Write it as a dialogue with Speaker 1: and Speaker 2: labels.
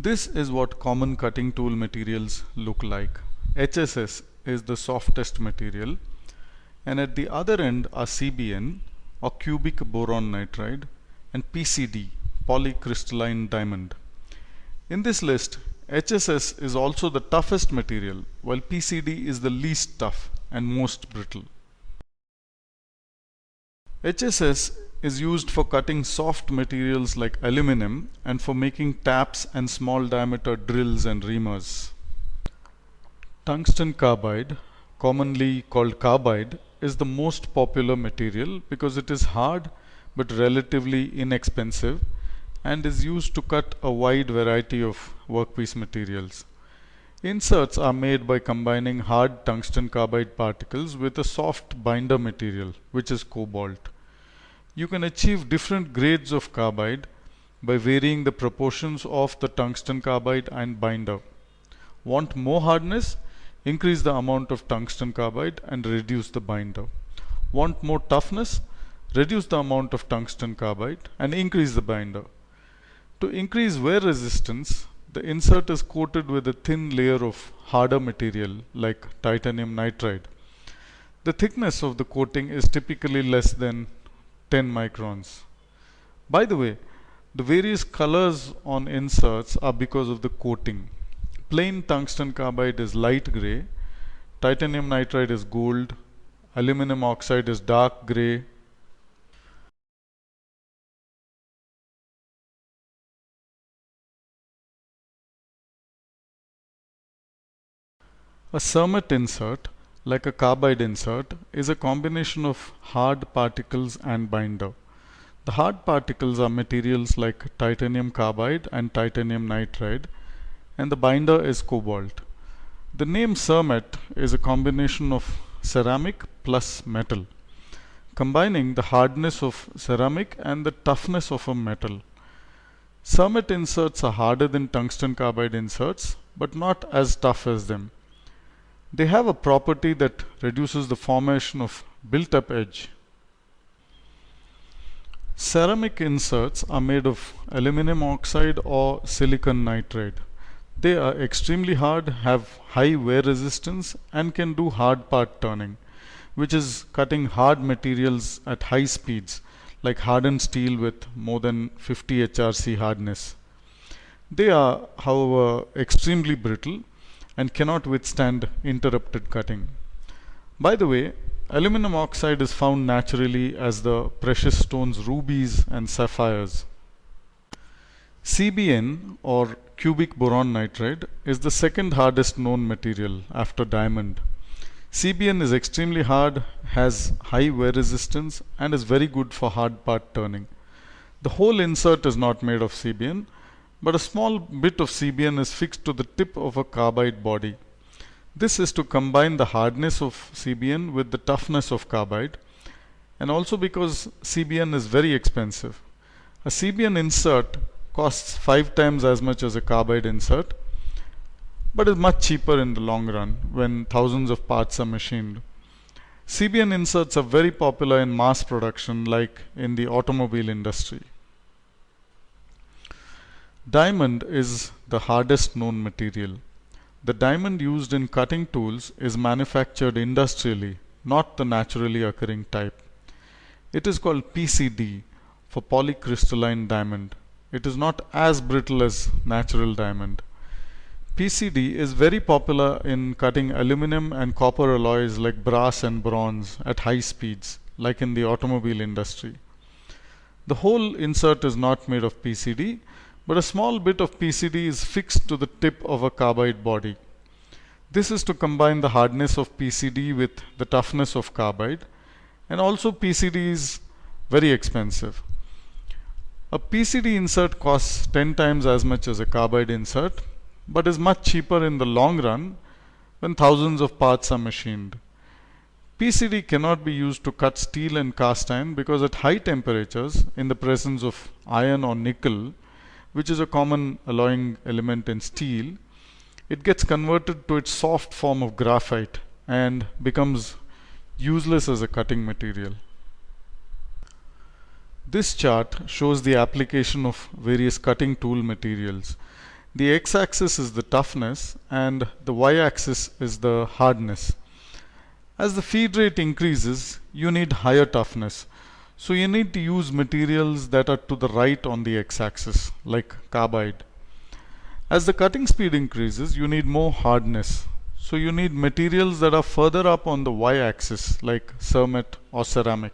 Speaker 1: This is what common cutting tool materials look like. HSS is the softest material, and at the other end are CBN or cubic boron nitride and PCD, polycrystalline diamond. In this list, HSS is also the toughest material, while PCD is the least tough and most brittle. HSS is used for cutting soft materials like aluminum and for making taps and small diameter drills and reamers. Tungsten carbide, commonly called carbide, is the most popular material because it is hard but relatively inexpensive and is used to cut a wide variety of workpiece materials. Inserts are made by combining hard tungsten carbide particles with a soft binder material, which is cobalt. You can achieve different grades of carbide by varying the proportions of the tungsten carbide and binder. Want more hardness? Increase the amount of tungsten carbide and reduce the binder. Want more toughness? Reduce the amount of tungsten carbide and increase the binder. To increase wear resistance, the insert is coated with a thin layer of harder material like titanium nitride. The thickness of the coating is typically less than 10 microns. By the way, the various colors on inserts are because of the coating. Plain tungsten carbide is light gray, titanium nitride is gold, aluminum oxide is dark gray, a cermet insert, like a carbide insert, is a combination of hard particles and binder. The hard particles are materials like titanium carbide and titanium nitride, and the binder is cobalt. The name cermet is a combination of ceramic plus metal, combining the hardness of ceramic and the toughness of a metal. Cermet inserts are harder than tungsten carbide inserts, but not as tough as them. They have a property that reduces the formation of built-up edge. Ceramic inserts are made of aluminum oxide or silicon nitride. They are extremely hard, have high wear resistance, and can do hard part turning, which is cutting hard materials at high speeds, like hardened steel with more than 50 HRC hardness. They are, however, extremely brittle and cannot withstand interrupted cutting. By the way, aluminum oxide is found naturally as the precious stones rubies and sapphires. CBN, or cubic boron nitride, is the second hardest known material after diamond. CBN is extremely hard, has high wear resistance, and is very good for hard part turning. The whole insert is not made of CBN, but a small bit of CBN is fixed to the tip of a carbide body. This is to combine the hardness of CBN with the toughness of carbide, and also because CBN is very expensive. A CBN insert costs 5 times as much as a carbide insert, but is much cheaper in the long run when thousands of parts are machined. CBN inserts are very popular in mass production, like in the automobile industry. Diamond is the hardest known material. The diamond used in cutting tools is manufactured industrially, not the naturally occurring type. It is called PCD for polycrystalline diamond. It is not as brittle as natural diamond. PCD is very popular in cutting aluminum and copper alloys like brass and bronze at high speeds, like in the automobile industry. The whole insert is not made of PCD, but a small bit of PCD is fixed to the tip of a carbide body. This is to combine the hardness of PCD with the toughness of carbide, and also PCD is very expensive. A PCD insert costs 10 times as much as a carbide insert, but is much cheaper in the long run when thousands of parts are machined. PCD cannot be used to cut steel and cast iron because at high temperatures, in the presence of iron or nickel, which is a common alloying element in steel, it gets converted to its soft form of graphite and becomes useless as a cutting material. This chart shows the application of various cutting tool materials. The x-axis is the toughness and the y-axis is the hardness. As the feed rate increases, you need higher toughness. So you need to use materials that are to the right on the x-axis, like carbide. As the cutting speed increases, you need more hardness. So you need materials that are further up on the y-axis, like cermet or ceramic.